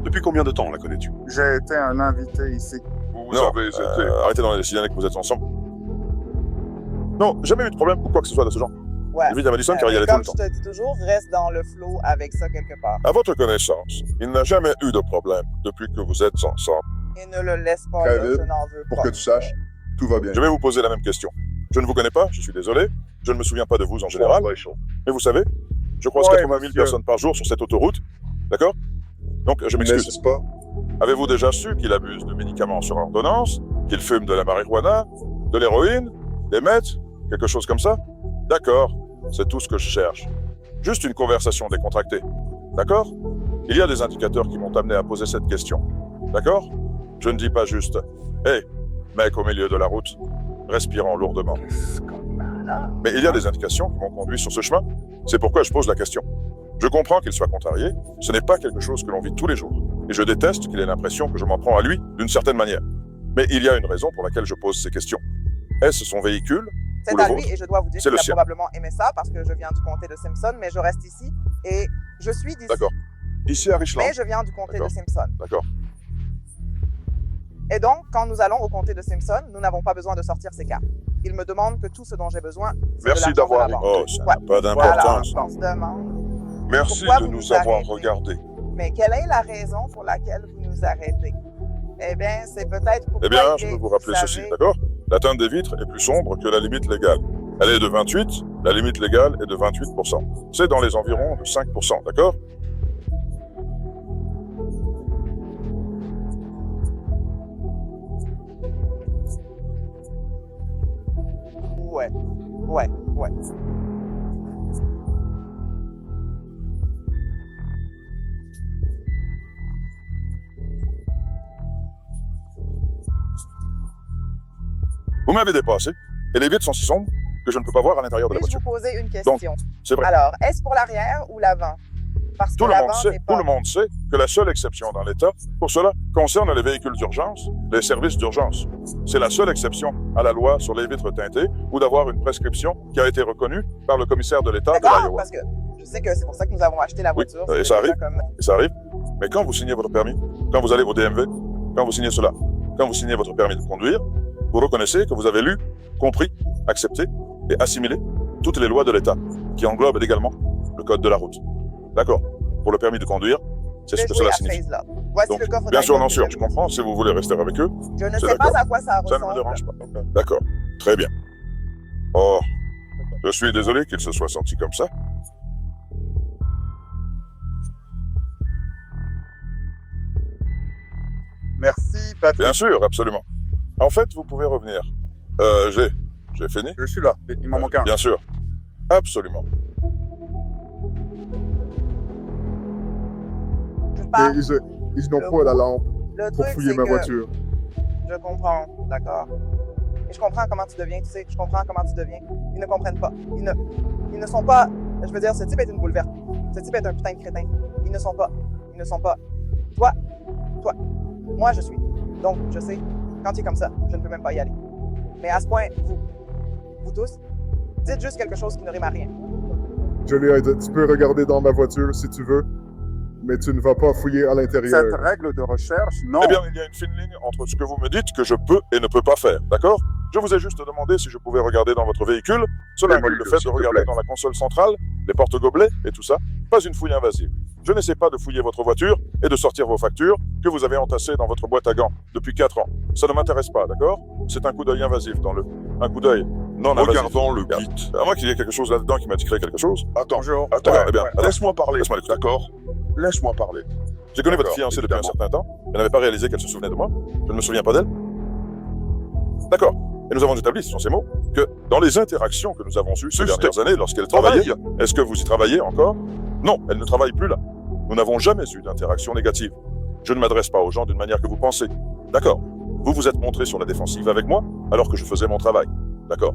[SPEAKER 7] Depuis combien de temps la connais-tu?
[SPEAKER 3] J'ai été un invité ici.
[SPEAKER 6] Vous avez été... arrêtez dans les 6 années que vous êtes ensemble. Non, jamais eu de problème ou quoi que ce soit de ce genre.
[SPEAKER 4] Ouais.
[SPEAKER 6] Il vit à Madison car il y allait tout
[SPEAKER 4] comme
[SPEAKER 6] le temps.
[SPEAKER 4] je te dis toujours, reste dans le flow avec ça quelque part.
[SPEAKER 6] À votre connaissance, il n'a jamais eu de problème depuis que vous êtes ensemble.
[SPEAKER 4] Et ne le laisse pas
[SPEAKER 2] Très
[SPEAKER 4] là,
[SPEAKER 2] vite,
[SPEAKER 4] je n'en veux
[SPEAKER 2] Pour
[SPEAKER 4] pas.
[SPEAKER 2] que tu saches, tout va bien.
[SPEAKER 6] Je vais vous poser la même question. Je ne vous connais pas, je suis désolé. Je ne me souviens pas de vous en général. Mais vous savez, je croise
[SPEAKER 2] Ouais,
[SPEAKER 6] 80 000
[SPEAKER 2] monsieur.
[SPEAKER 6] personnes par jour sur cette autoroute. D'accord? Donc, je m'excuse.
[SPEAKER 2] N'est-ce pas?
[SPEAKER 6] Avez-vous déjà su qu'il abuse de médicaments sur ordonnance, qu'il fume de la marijuana, de l'héroïne, des meth, quelque chose comme ça? D'accord, c'est tout ce que je cherche. Juste une conversation décontractée. D'accord? Il y a des indicateurs qui m'ont amené à poser cette question. D'accord? Je ne dis pas juste « Hé, mec au milieu de la route, respirons lourdement. » Mais il y a des indications qui m'ont conduit sur ce chemin. C'est pourquoi je pose la question. Je comprends qu'il soit contrarié. Ce n'est pas quelque chose que l'on vit tous les jours. Et je déteste qu'il ait l'impression que je m'en prends à lui d'une certaine manière. Mais il y a une raison pour laquelle je pose ces questions. Est-ce son véhicule
[SPEAKER 4] C'est
[SPEAKER 6] ou le
[SPEAKER 4] à lui
[SPEAKER 6] vôtre?
[SPEAKER 4] et je dois vous dire
[SPEAKER 6] C'est
[SPEAKER 4] qu'il
[SPEAKER 6] le
[SPEAKER 4] a
[SPEAKER 6] sien.
[SPEAKER 4] probablement aimé ça parce que je viens du comté de Simpson, mais je reste ici et je suis d'ici.
[SPEAKER 6] D'accord. Ici à Richland?
[SPEAKER 4] Mais je viens du comté de
[SPEAKER 6] D'accord.
[SPEAKER 4] Simpson.
[SPEAKER 6] D'accord.
[SPEAKER 4] Et donc, quand nous allons au comté de Simpson, nous n'avons pas besoin de sortir ces cartes. Il me demande que tout ce dont j'ai besoin, c'est
[SPEAKER 6] Merci
[SPEAKER 4] de l'argent
[SPEAKER 6] d'avoir
[SPEAKER 4] de la
[SPEAKER 6] écouté.
[SPEAKER 4] banque.
[SPEAKER 6] Oh, ça
[SPEAKER 4] Ouais.
[SPEAKER 6] n'a pas
[SPEAKER 4] Voilà,
[SPEAKER 6] d'importance.
[SPEAKER 4] on se demande.
[SPEAKER 6] Merci
[SPEAKER 4] Pourquoi
[SPEAKER 6] de
[SPEAKER 4] vous
[SPEAKER 6] nous
[SPEAKER 4] nous
[SPEAKER 6] avoir
[SPEAKER 4] arrêtez?
[SPEAKER 6] regardés.
[SPEAKER 4] Mais quelle est la raison pour laquelle vous nous arrêtez? Eh bien, c'est peut-être pour
[SPEAKER 6] Eh bien, je peux vous rappeler
[SPEAKER 4] savez,
[SPEAKER 6] ceci, d'accord? La teinte des vitres est plus sombre que la limite légale. Elle est de 28, la limite légale est de 28%. C'est dans les environs de 5%, d'accord?
[SPEAKER 4] Ouais. Ouais. Ouais.
[SPEAKER 6] Vous m'avez dépassé, et les vitres sont si sombres que je ne peux pas voir à l'intérieur de la
[SPEAKER 4] Puis-je
[SPEAKER 6] voiture.
[SPEAKER 4] vous poser une question?
[SPEAKER 6] C'est vrai.
[SPEAKER 4] Alors, est-ce pour l'arrière ou l'avant? Parce que
[SPEAKER 6] Tout le monde
[SPEAKER 4] l'avant
[SPEAKER 6] sait,
[SPEAKER 4] n'est
[SPEAKER 6] tout
[SPEAKER 4] pas...
[SPEAKER 6] le monde sait que la seule exception dans l'État, pour cela, concerne les véhicules d'urgence, les services d'urgence. C'est la seule exception à la loi sur les vitres teintées ou d'avoir une prescription qui a été reconnue par le commissaire de l'État de
[SPEAKER 4] D'accord,
[SPEAKER 6] l'Iowa.
[SPEAKER 4] parce que je sais que c'est pour ça que nous avons acheté la voiture.
[SPEAKER 6] et
[SPEAKER 4] C'est
[SPEAKER 6] ça
[SPEAKER 4] déjà
[SPEAKER 6] arrive.
[SPEAKER 4] comme-
[SPEAKER 6] Et ça arrive. Mais quand vous signez votre permis, quand vous allez au DMV, quand vous signez cela, quand vous signez votre permis de conduire, vous reconnaissez que vous avez lu, compris, accepté et assimilé toutes les lois de l'État, qui englobent également le code de la route. D'accord? Pour le permis de conduire, c'est ce
[SPEAKER 4] Je
[SPEAKER 6] que
[SPEAKER 4] vais
[SPEAKER 6] cela
[SPEAKER 4] jouer à
[SPEAKER 6] signifie.
[SPEAKER 4] phase là. Voici
[SPEAKER 6] Donc,
[SPEAKER 4] le coffre
[SPEAKER 6] bien sûr,
[SPEAKER 4] d'alcool
[SPEAKER 6] non
[SPEAKER 4] que
[SPEAKER 6] sûr,
[SPEAKER 4] j'ai
[SPEAKER 6] je
[SPEAKER 4] pris.
[SPEAKER 6] comprends. Si vous voulez rester avec eux,
[SPEAKER 4] Je ne
[SPEAKER 6] c'est
[SPEAKER 4] sais pas
[SPEAKER 6] d'accord.
[SPEAKER 4] à quoi ça
[SPEAKER 6] ça ne me
[SPEAKER 4] ressemble.
[SPEAKER 6] dérange pas. D'accord. Très bien. Oh, je suis désolé qu'il se soit senti comme ça.
[SPEAKER 3] Merci, Patrick.
[SPEAKER 6] Bien sûr, absolument. En fait, vous pouvez revenir. J'ai fini?
[SPEAKER 3] Je suis là. Il m'en manque un.
[SPEAKER 6] Bien sûr. Absolument.
[SPEAKER 4] Je
[SPEAKER 5] Mais
[SPEAKER 4] pars.
[SPEAKER 5] ils n'ont pas la lampe
[SPEAKER 4] Le
[SPEAKER 5] pour
[SPEAKER 4] truc,
[SPEAKER 5] fouiller
[SPEAKER 4] c'est
[SPEAKER 5] ma
[SPEAKER 4] que
[SPEAKER 5] voiture.
[SPEAKER 4] je comprends, d'accord. Et je comprends comment tu deviens, tu sais, je comprends comment tu deviens. Ils ne comprennent pas. Ils ne sont pas... Je veux dire, ce type est une boule verte. Ce type est un putain de crétin. Ils ne sont pas. Toi. Moi, je suis. Donc, je sais, quand tu es comme ça, je ne peux même pas y aller. Mais à ce point, vous tous, dites juste quelque chose qui ne rime à rien.
[SPEAKER 5] Je lui ai dit, tu peux regarder dans ma voiture si tu veux, mais tu ne vas pas fouiller à l'intérieur.
[SPEAKER 3] Cette règle de recherche, non.
[SPEAKER 6] Eh bien, il y a une fine ligne entre ce que vous me dites que je peux et ne peux pas faire, d'accord? Je vous ai juste demandé si je pouvais regarder dans votre véhicule. Cela inclut le fait de regarder dans la console centrale, les porte-gobelets et tout ça. Pas une fouille invasive. Je n'essaie pas de fouiller votre voiture et de sortir vos factures que vous avez entassées dans votre boîte à gants depuis 4 ans. Ça ne m'intéresse pas, d'accord? C'est un coup d'œil invasif dans le... Un coup d'œil non invasif.
[SPEAKER 7] Regardons le
[SPEAKER 6] Regarde.
[SPEAKER 7] kit.
[SPEAKER 6] À moins qu'il y ait quelque chose là-dedans qui m'indiquerait quelque chose.
[SPEAKER 7] Attends,
[SPEAKER 3] Bonjour.
[SPEAKER 6] D'accord, eh bien, alors,
[SPEAKER 7] laisse-moi parler,
[SPEAKER 6] laisse-moi l'écouter.
[SPEAKER 7] d'accord? Laisse-moi parler.
[SPEAKER 6] J'ai connu votre
[SPEAKER 7] D'accord,
[SPEAKER 6] fiancée depuis un
[SPEAKER 7] évidemment.
[SPEAKER 6] certain temps. Je n'avais pas réalisé qu'elle se souvenait de moi. Je ne me souviens pas d'elle. D'accord. Et nous avons établi, ce sont ces mots, que dans les interactions que nous avons eues ces
[SPEAKER 7] Juste.
[SPEAKER 6] dernières années, lorsqu'elle
[SPEAKER 7] Travaille.
[SPEAKER 6] travaillait, est-ce que vous y travaillez encore? Non, elle ne travaille plus là. Nous n'avons jamais eu d'interaction négative. Je ne m'adresse pas aux gens d'une manière que vous pensez. D'accord. Vous vous êtes montré sur la défensive avec moi alors que je faisais mon travail. D'accord.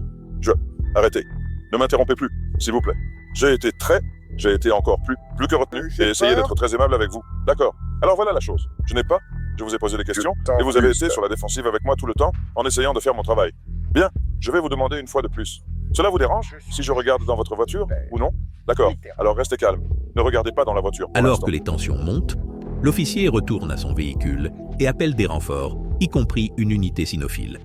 [SPEAKER 6] Arrêtez. Ne m'interrompez plus, s'il vous plaît. J'ai été encore plus que retenu
[SPEAKER 3] J'ai
[SPEAKER 6] et essayé
[SPEAKER 3] peur.
[SPEAKER 6] d'être très aimable avec vous. D'accord. Alors voilà la chose. Je vous ai posé des questions
[SPEAKER 3] t'en
[SPEAKER 6] et vous avez
[SPEAKER 3] prie,
[SPEAKER 6] été
[SPEAKER 3] ça.
[SPEAKER 6] sur la défensive avec moi tout le temps en essayant de faire mon travail. Bien, je vais vous demander une fois de plus. Cela vous dérange si je regarde dans votre voiture ou non? D'accord. Alors restez calme. Ne regardez pas dans la voiture. pour
[SPEAKER 1] Alors
[SPEAKER 6] l'instant.
[SPEAKER 1] que les tensions montent, l'officier retourne à son véhicule et appelle des renforts, y compris une unité cynophile.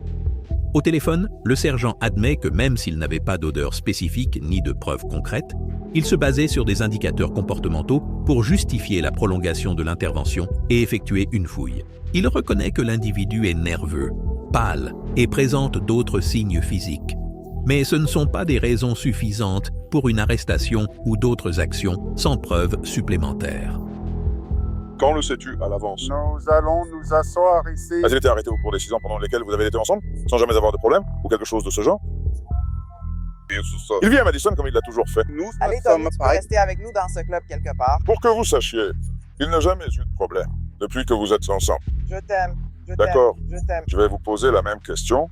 [SPEAKER 1] Au téléphone, le sergent admet que même s'il n'avait pas d'odeur spécifique ni de preuves concrètes, il se basait sur des indicateurs comportementaux pour justifier la prolongation de l'intervention et effectuer une fouille. Il reconnaît que l'individu est nerveux, pâle et présente d'autres signes physiques. Mais ce ne sont pas des raisons suffisantes pour une arrestation ou d'autres actions sans preuves supplémentaires.
[SPEAKER 6] Quand le sais-tu à l'avance?
[SPEAKER 3] Nous allons nous asseoir ici.
[SPEAKER 6] A-t-il été arrêté au cours des 6 ans pendant lesquels vous avez été ensemble, sans jamais avoir de problème, ou quelque chose de ce genre? Il vit à Madison comme il l'a toujours fait.
[SPEAKER 3] Nous
[SPEAKER 4] Allez,
[SPEAKER 3] ne
[SPEAKER 4] Tommy,
[SPEAKER 3] sommes
[SPEAKER 4] tu peux
[SPEAKER 3] pas...
[SPEAKER 4] rester avec nous dans ce club quelque part.
[SPEAKER 6] Pour que vous sachiez, il n'a jamais eu de problème depuis que vous êtes ensemble.
[SPEAKER 4] Je t'aime.
[SPEAKER 6] D'accord.
[SPEAKER 4] Je t'aime.
[SPEAKER 6] Je vais vous poser la même question.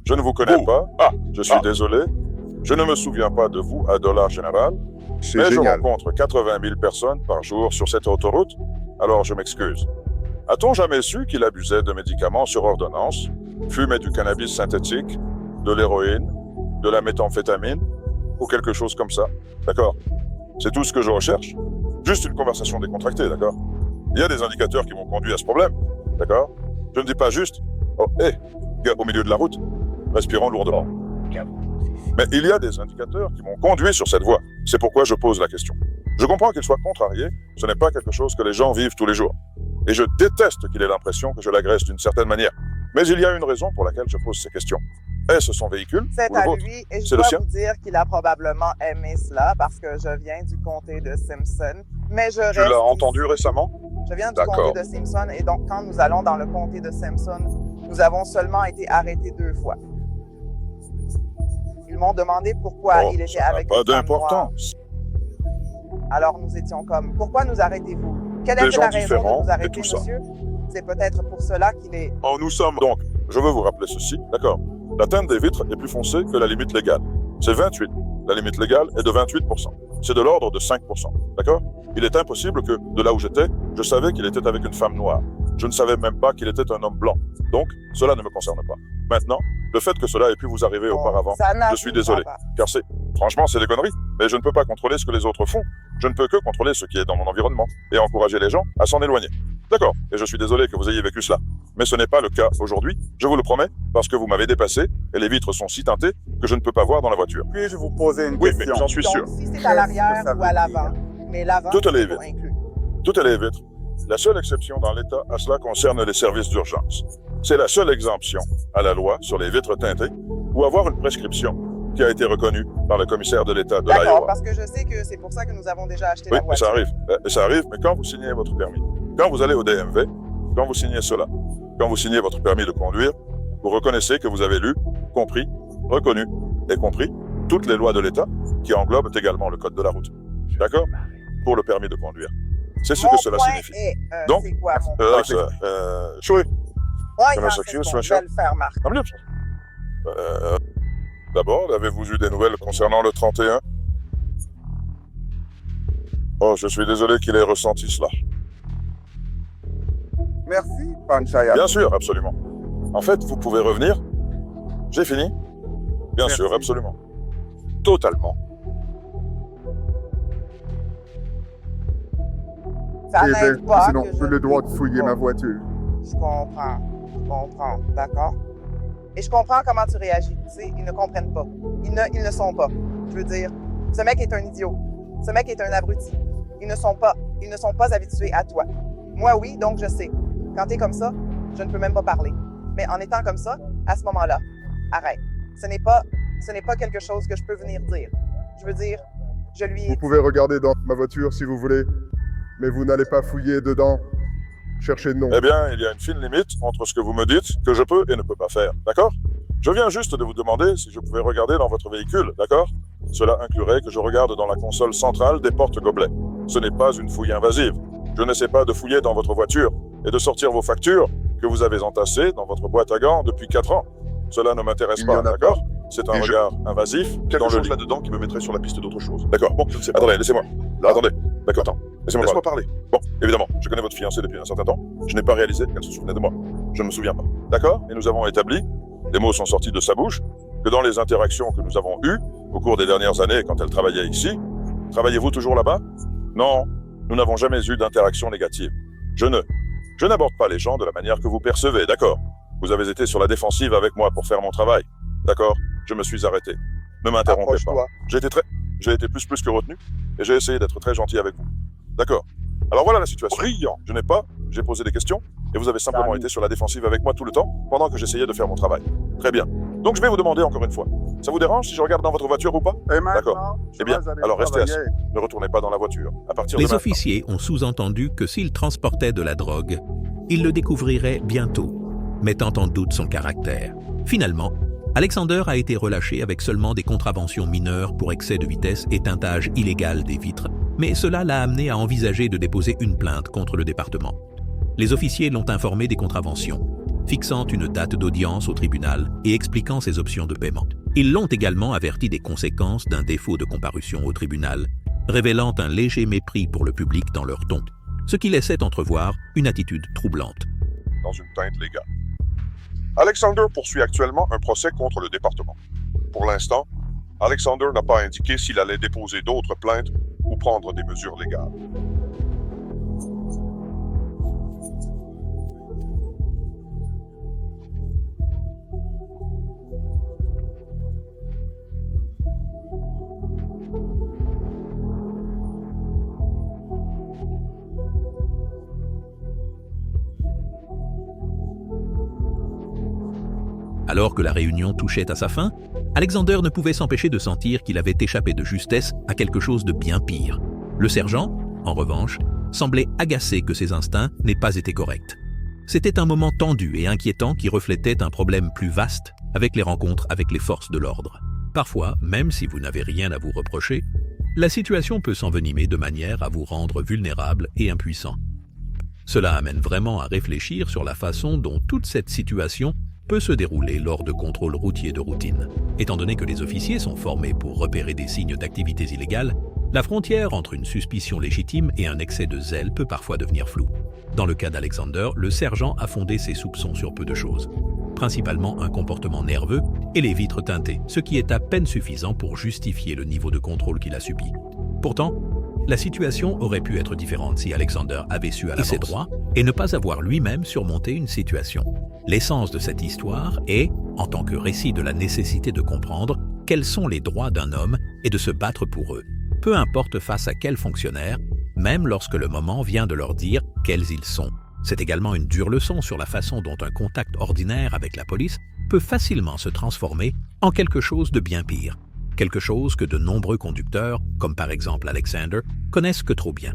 [SPEAKER 6] Je ne vous connais pas. Je suis désolé. Je ne me souviens pas de vous à Dollar General,
[SPEAKER 3] C'est
[SPEAKER 6] mais je
[SPEAKER 3] génial.
[SPEAKER 6] rencontre 80 000 personnes par jour sur cette autoroute, alors je m'excuse. A-t-on jamais su qu'il abusait de médicaments sur ordonnance, fumait du cannabis synthétique, de l'héroïne, de la méthamphétamine, ou quelque chose comme ça? D'accord. C'est tout ce que je recherche. Juste une conversation décontractée, d'accord? Il y a des indicateurs qui m'ont conduit à ce problème, d'accord? Je ne dis pas juste, oh, hé, gars au milieu de la route, respirons lourdement. Mais il y a des indicateurs qui m'ont conduit sur cette voie. C'est pourquoi je pose la question. Je comprends qu'il soit contrarié, ce n'est pas quelque chose que les gens vivent tous les jours. Et je déteste qu'il ait l'impression que je l'agresse d'une certaine manière. Mais il y a une raison pour laquelle je pose ces questions. Est-ce son véhicule
[SPEAKER 4] C'est
[SPEAKER 6] ou le
[SPEAKER 4] à
[SPEAKER 6] vôtre?
[SPEAKER 4] lui et je
[SPEAKER 6] C'est le
[SPEAKER 4] dois
[SPEAKER 6] sien?
[SPEAKER 4] vous dire qu'il a probablement aimé cela parce que je viens du comté de Simpson. Mais je
[SPEAKER 2] Tu
[SPEAKER 4] reste
[SPEAKER 2] l'as entendu
[SPEAKER 4] ici.
[SPEAKER 2] récemment?
[SPEAKER 4] Je viens du
[SPEAKER 2] D'accord.
[SPEAKER 4] comté de Simpson et donc quand nous allons dans le comté de Simpson, nous avons seulement été arrêtés 2 fois. Ils m'ont demandé pourquoi
[SPEAKER 6] Oh,
[SPEAKER 4] il était
[SPEAKER 6] ça n'a
[SPEAKER 4] avec
[SPEAKER 6] pas
[SPEAKER 4] une femme noire.
[SPEAKER 6] d'importance.
[SPEAKER 4] Alors nous étions comme, pourquoi nous arrêtez-vous? Quelle
[SPEAKER 6] Des
[SPEAKER 4] est
[SPEAKER 6] gens
[SPEAKER 4] la raison
[SPEAKER 6] différents
[SPEAKER 4] de nous
[SPEAKER 6] et
[SPEAKER 4] arrêter,
[SPEAKER 6] tout ça.
[SPEAKER 4] monsieur? C'est peut-être pour cela qu'il est...
[SPEAKER 6] Oh, nous sommes donc, je veux vous rappeler ceci, d'accord? La teinte des vitres est plus foncée que la limite légale. C'est 28. La limite légale est de 28%. C'est de l'ordre de 5%, d'accord? Il est impossible que, de là où j'étais, je savais qu'il était avec une femme noire. Je ne savais même pas qu'il était un homme blanc. Donc, cela ne me concerne pas. Maintenant, le fait que cela ait pu vous arriver auparavant,
[SPEAKER 4] Ça n'arrive
[SPEAKER 6] je suis désolé.
[SPEAKER 4] pas.
[SPEAKER 6] car franchement, c'est des conneries. Mais je ne peux pas contrôler ce que les autres font. Je ne peux que contrôler ce qui est dans mon environnement et encourager les gens à s'en éloigner. D'accord, et je suis désolé que vous ayez vécu cela. Mais ce n'est pas le cas aujourd'hui, je vous le promets, parce que vous m'avez dépassé et les vitres sont si teintées que je ne peux pas voir dans la voiture.
[SPEAKER 3] Puis-je vous poser une
[SPEAKER 6] Oui, mais
[SPEAKER 3] question?
[SPEAKER 6] j'en suis sûr.
[SPEAKER 4] Donc, si c'est
[SPEAKER 3] Qu'est-ce
[SPEAKER 4] à
[SPEAKER 3] que
[SPEAKER 4] l'arrière
[SPEAKER 3] ça
[SPEAKER 4] ou à
[SPEAKER 3] veut
[SPEAKER 4] l'avant,
[SPEAKER 3] dire?
[SPEAKER 4] mais l'avant,
[SPEAKER 6] Tout est
[SPEAKER 4] c'est
[SPEAKER 6] lévé.
[SPEAKER 4] pas inclus.
[SPEAKER 6] Tout est les vitres. La seule exception dans l'État à cela concerne les services d'urgence. C'est la seule exemption à la loi sur les vitres teintées ou avoir une prescription qui a été reconnue par le commissaire de l'État de
[SPEAKER 4] D'accord,
[SPEAKER 6] l'Iowa.
[SPEAKER 4] parce que je sais que c'est pour ça que nous avons déjà acheté
[SPEAKER 6] Oui,
[SPEAKER 4] la
[SPEAKER 6] mais ça
[SPEAKER 4] voiture.
[SPEAKER 6] arrive. Ça arrive, mais quand vous signez votre permis, quand vous allez au DMV, quand vous signez cela, quand vous signez votre permis de conduire, vous reconnaissez que vous avez lu, compris, reconnu et compris toutes les lois de l'État qui englobent également le code de la route. D'accord? Pour le permis de conduire. C'est ce
[SPEAKER 4] Mon
[SPEAKER 6] que cela
[SPEAKER 4] point
[SPEAKER 6] signifie.
[SPEAKER 4] est,
[SPEAKER 6] Donc,
[SPEAKER 4] c'est quoi mon point?
[SPEAKER 6] Choué.
[SPEAKER 4] Ouais,
[SPEAKER 6] comment
[SPEAKER 4] non,
[SPEAKER 6] ça,
[SPEAKER 4] c'est
[SPEAKER 6] tu
[SPEAKER 4] bon,
[SPEAKER 6] veux,
[SPEAKER 4] je vais le faire, Marc.
[SPEAKER 6] D'abord, avez-vous eu des nouvelles concernant le 31? Oh, je suis désolé qu'il ait ressenti cela.
[SPEAKER 3] Merci, Panchayat.
[SPEAKER 6] Bien sûr, absolument. En fait, vous pouvez revenir. J'ai fini. Bien
[SPEAKER 3] Merci.
[SPEAKER 6] sûr, absolument. Totalement.
[SPEAKER 4] Ça
[SPEAKER 5] Eh
[SPEAKER 4] n'aide
[SPEAKER 5] bien,
[SPEAKER 4] pas
[SPEAKER 5] sinon,
[SPEAKER 4] que
[SPEAKER 5] j'ai le droit de fouiller ma
[SPEAKER 4] voix.
[SPEAKER 5] voiture.
[SPEAKER 4] Je comprends, d'accord? Et je comprends comment tu réagis, tu sais, ils ne comprennent pas. Ils ne sont pas. Je veux dire, ce mec est un idiot. Ce mec est un abruti. Ils ne sont pas habitués à toi. Moi, oui, donc je sais. Quand t'es comme ça, je ne peux même pas parler. Mais en étant comme ça, à ce moment-là, arrête. Ce n'est pas quelque chose que je peux venir dire. Je veux dire, je lui ai
[SPEAKER 5] Vous pouvez regarder dans ma voiture si vous voulez, mais vous n'allez pas fouiller dedans. Cherchez non.
[SPEAKER 6] Eh bien, il y a une fine limite entre ce que vous me dites, que je peux et ne peux pas faire, d'accord? Je viens juste de vous demander si je pouvais regarder dans votre véhicule, d'accord? Cela inclurait que je regarde dans la console centrale des porte-gobelets. Ce n'est pas une fouille invasive. Je n'essaie pas de fouiller dans votre voiture et de sortir vos factures que vous avez entassées dans votre boîte à gants depuis 4 ans. Cela ne m'intéresse
[SPEAKER 2] Il
[SPEAKER 6] pas,
[SPEAKER 2] y en a
[SPEAKER 6] d'accord? C'est un
[SPEAKER 2] Et
[SPEAKER 6] regard invasif
[SPEAKER 2] Quelque
[SPEAKER 6] dans le
[SPEAKER 2] chose
[SPEAKER 6] lit.
[SPEAKER 2] là-dedans qui me mettrait sur la piste d'autre chose.
[SPEAKER 6] D'accord, bon,
[SPEAKER 2] Je ne sais pas.
[SPEAKER 6] attendez, laissez-moi.
[SPEAKER 2] Là,
[SPEAKER 6] Attendez, d'accord,
[SPEAKER 2] Attends,
[SPEAKER 6] laissez-moi
[SPEAKER 2] laisse-moi
[SPEAKER 6] parler.
[SPEAKER 2] parler.
[SPEAKER 6] Bon, évidemment, je connais votre fiancée depuis un certain temps. Je n'ai pas réalisé qu'elle se souvenait de moi. Je ne me souviens pas. D'accord? Et nous avons établi, les mots sont sortis de sa bouche, que dans les interactions que nous avons eues au cours des dernières années quand elle travaillait ici, travaillez-vous toujours là-bas? Non, nous n'avons jamais eu d'interaction négative. Je n'aborde pas les gens de la manière que vous percevez, d'accord? Vous avez été sur la défensive avec moi pour faire mon travail. D'accord? Je me suis arrêté. Ne m'interrompez pas.
[SPEAKER 3] Approche-toi.
[SPEAKER 6] J'ai été plus que retenu et j'ai essayé d'être très gentil avec vous. D'accord. Alors voilà la situation.
[SPEAKER 2] Brillant.
[SPEAKER 6] J'ai posé des questions et vous avez simplement
[SPEAKER 3] Salut.
[SPEAKER 6] été sur la défensive avec moi tout le temps pendant que j'essayais de faire mon travail. Très bien. Donc je vais vous demander encore une fois. Ça vous dérange si je regarde dans votre voiture ou pas?
[SPEAKER 3] Et maintenant,
[SPEAKER 6] D'accord.
[SPEAKER 3] je
[SPEAKER 6] Eh bien,
[SPEAKER 3] vais aller
[SPEAKER 6] alors restez assis.
[SPEAKER 3] travailler.
[SPEAKER 6] Ne retournez pas dans la voiture. À partir de
[SPEAKER 1] Les
[SPEAKER 6] maintenant.
[SPEAKER 1] officiers ont sous-entendu que s'il transportait de la drogue, ils le découvriraient bientôt, mettant en doute son caractère. Finalement, Alexander a été relâché avec seulement des contraventions mineures pour excès de vitesse et teintage illégal des vitres, mais cela l'a amené à envisager de déposer une plainte contre le département. Les officiers l'ont informé des contraventions, fixant une date d'audience au tribunal et expliquant ses options de paiement. Ils l'ont également averti des conséquences d'un défaut de comparution au tribunal, révélant un léger mépris pour le public dans leur ton, ce qui laissait entrevoir une attitude troublante.
[SPEAKER 2] Dans une teinte légale. Alexander poursuit actuellement un procès contre le département. Pour l'instant, Alexander n'a pas indiqué s'il allait déposer d'autres plaintes ou prendre des mesures légales.
[SPEAKER 1] Alors que la réunion touchait à sa fin, Alexander ne pouvait s'empêcher de sentir qu'il avait échappé de justesse à quelque chose de bien pire. Le sergent, en revanche, semblait agacé que ses instincts n'aient pas été corrects. C'était un moment tendu et inquiétant qui reflétait un problème plus vaste avec les rencontres avec les forces de l'ordre. Parfois, même si vous n'avez rien à vous reprocher, la situation peut s'envenimer de manière à vous rendre vulnérable et impuissant. Cela amène vraiment à réfléchir sur la façon dont toute cette situation peut se dérouler lors de contrôles routiers de routine. Étant donné que les officiers sont formés pour repérer des signes d'activités illégales, la frontière entre une suspicion légitime et un excès de zèle peut parfois devenir floue. Dans le cas d'Alexander, le sergent a fondé ses soupçons sur peu de choses, principalement un comportement nerveux et les vitres teintées, ce qui est à peine suffisant pour justifier le niveau de contrôle qu'il a subi. Pourtant, la situation aurait pu être différente si Alexander avait su à l'avance ses droits et ne pas avoir lui-même surmonté une situation. L'essence de cette histoire est, en tant que récit de la nécessité de comprendre quels sont les droits d'un homme et de se battre pour eux, peu importe face à quel fonctionnaire, même lorsque le moment vient de leur dire quels ils sont. C'est également une dure leçon sur la façon dont un contact ordinaire avec la police peut facilement se transformer en quelque chose de bien pire. Quelque chose que de nombreux conducteurs, comme par exemple Alexander, connaissent que trop bien.